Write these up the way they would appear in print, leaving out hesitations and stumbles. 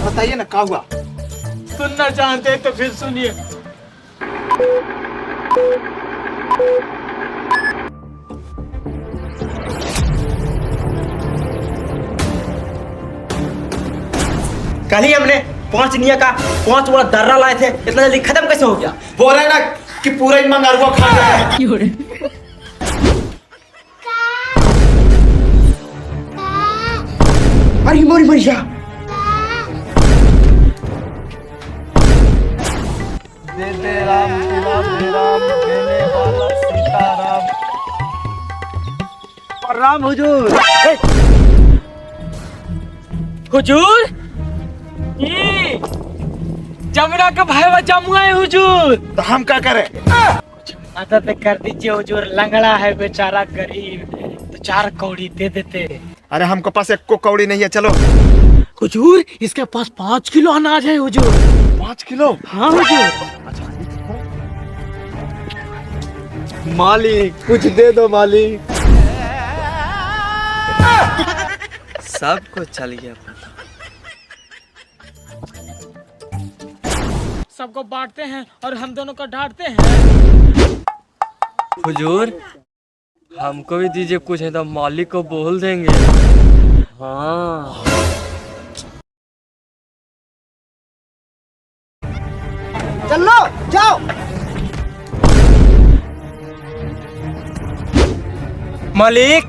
बताइए ना क्या हुआ। सुनना चाहते हैं तो फिर सुनिए। कल ही हमने 5 निया का 5 बड़ा दर्रा लाए थे, इतना जल्दी खत्म कैसे हो गया? बोल रहे ना कि पूरा ही मंगारुआ खा गया है। अरे मोरी मरिया, दे राम देने वाला सीताराम। राम हुजूर। हुजूर ये जमुना का भाई जमुआ है हुजूर। तो हम क्या करें? मदद कर दीजिए हुजूर, लंगड़ा है बेचारा गरीब, तो 4 कौड़ी दे देते। अरे हमको पास एक को कौड़ी नहीं है, चलो। हुजूर इसके पास 5 किलो अनाज है हुजूर। 5 किलो? हाँ हुजूर। मालिक कुछ दे दो मालिक। सब कुछ चल गया पता। सबको बांटते हैं और हम दोनों को डांटते हैं। हुजूर हमको भी दीजिए कुछ, है तो मालिक को बोल देंगे। हाँ चलो जाओ। मालिक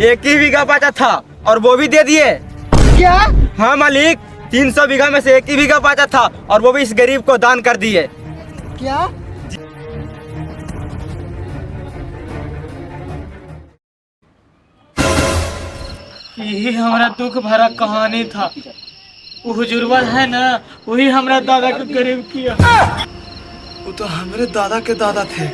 1 ही बीघा बचा था और वो भी दे दिए। क्या? हाँ मालिक, 300 बीघा में से 1 ही बीघा बचा था और वो भी इस गरीब को दान कर दिए। क्या? यही हमारा दुख भरा कहानी था। वो हुजूरवा है ना, वही हमारा दादा को गरीब किया। वो तो हमारे दादा के दादा थे।